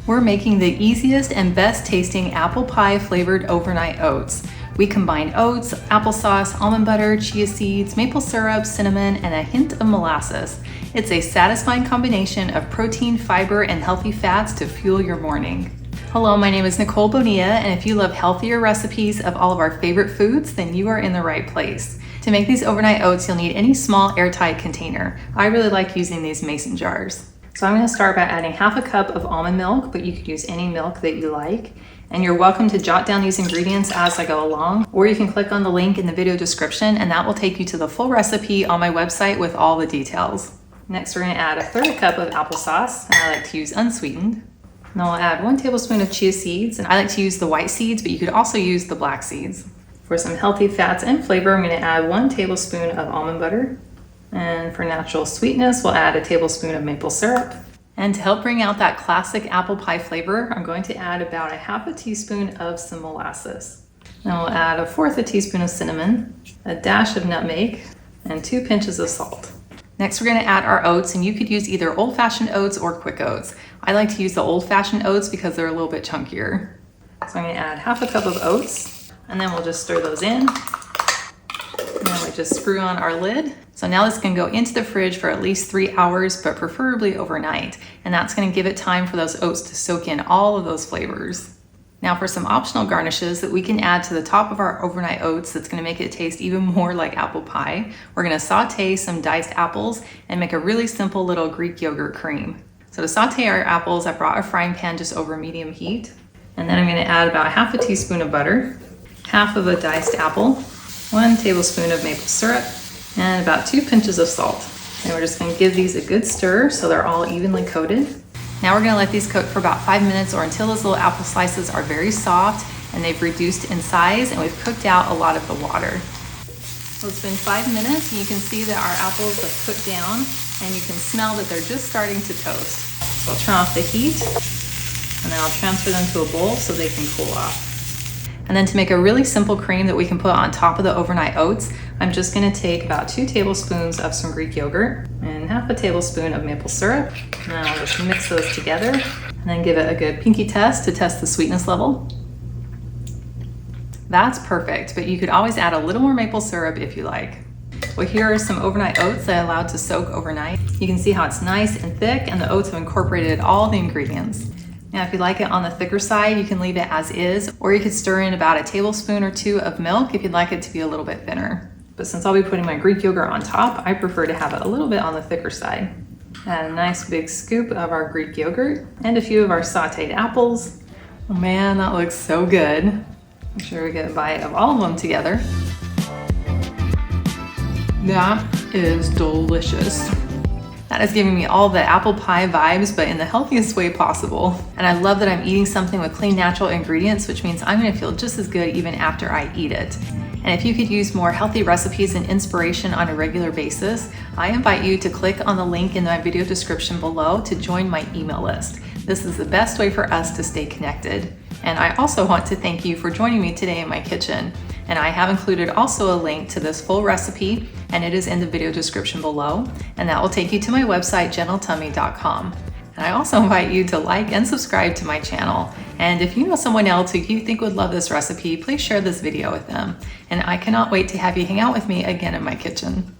We're making the easiest and best tasting apple pie flavored overnight oats. We combine oats, applesauce, almond butter, chia seeds, maple syrup, cinnamon, and a hint of molasses. It's a satisfying combination of protein, fiber, and healthy fats to fuel your morning. Hello, my name is Nicole Bonilla, and if you love healthier recipes of all of our favorite foods, then you are in the right place. To make these overnight oats, you'll need any small airtight container. I really like using these mason jars. So I'm going to start by adding half a cup of almond milk, but you could use any milk that you like. And you're welcome to jot down these ingredients as I go along, or you can click on the link in the video description and that will take you to the full recipe on my website with all the details. Next, we're going to add a third cup of applesauce, and I like to use unsweetened. And I'll add 1 tablespoon of chia seeds, and I like to use the white seeds, but you could also use the black seeds. For some healthy fats and flavor, I'm going to add 1 tablespoon of almond butter. And for natural sweetness, we'll add a tablespoon of maple syrup. And to help bring out that classic apple pie flavor, I'm going to add about a half a teaspoon of some molasses. Then we'll add 1/4 teaspoon of cinnamon, a dash of nutmeg, and 2 pinches of salt. Next, we're going to add our oats, and you could use either old-fashioned oats or quick oats. I like to use the old-fashioned oats because they're a little bit chunkier. So I'm going to add half a cup of oats, and then we'll just stir those in. And then we just screw on our lid. So now this can go into the fridge for at least 3 hours, but preferably overnight. And that's going to give it time for those oats to soak in all of those flavors. Now for some optional garnishes that we can add to the top of our overnight oats that's going to make it taste even more like apple pie, we're going to saute some diced apples and make a really simple little Greek yogurt cream. So to saute our apples, I brought a frying pan just over medium heat. And then I'm going to add about half a teaspoon of butter, half of a diced apple, 1 tablespoon of maple syrup, and about 2 pinches of salt. And we're just going to give these a good stir so they're all evenly coated. Now we're going to let these cook for about 5 minutes or until those little apple slices are very soft and they've reduced in size and we've cooked out a lot of the water. So it's been 5 minutes and you can see that our apples have cooked down and you can smell that they're just starting to toast. So I'll turn off the heat and then I'll transfer them to a bowl so they can cool off. And then to make a really simple cream that we can put on top of the overnight oats, I'm just going to take about 2 tablespoons of some Greek yogurt and half a tablespoon of maple syrup. And then I'll just mix those together and then give it a good pinky test to test the sweetness level. That's perfect, but you could always add a little more maple syrup if you like. Well, here are some overnight oats that I allowed to soak overnight. You can see how it's nice and thick and the oats have incorporated all the ingredients. Now, if you like it on the thicker side, you can leave it as is, or you could stir in about 1 tablespoon or 2 of milk if you'd like it to be a little bit thinner. But since I'll be putting my Greek yogurt on top, I prefer to have it a little bit on the thicker side. Add a nice big scoop of our Greek yogurt and a few of our sauteed apples. Oh man, that looks so good. Make sure we get a bite of all of them together. That is delicious. That is giving me all the apple pie vibes, but in the healthiest way possible. And I love that I'm eating something with clean, natural ingredients, which means I'm gonna feel just as good even after I eat it. And if you could use more healthy recipes and inspiration on a regular basis, I invite you to click on the link in my video description below to join my email list. This is the best way for us to stay connected. And I also want to thank you for joining me today in my kitchen. And I have included also a link to this full recipe, and it is in the video description below, and that will take you to my website, gentletummy.com. And I also invite you to like and subscribe to my channel. And if you know someone else who you think would love this recipe, please share this video with them. And I cannot wait to have you hang out with me again in my kitchen.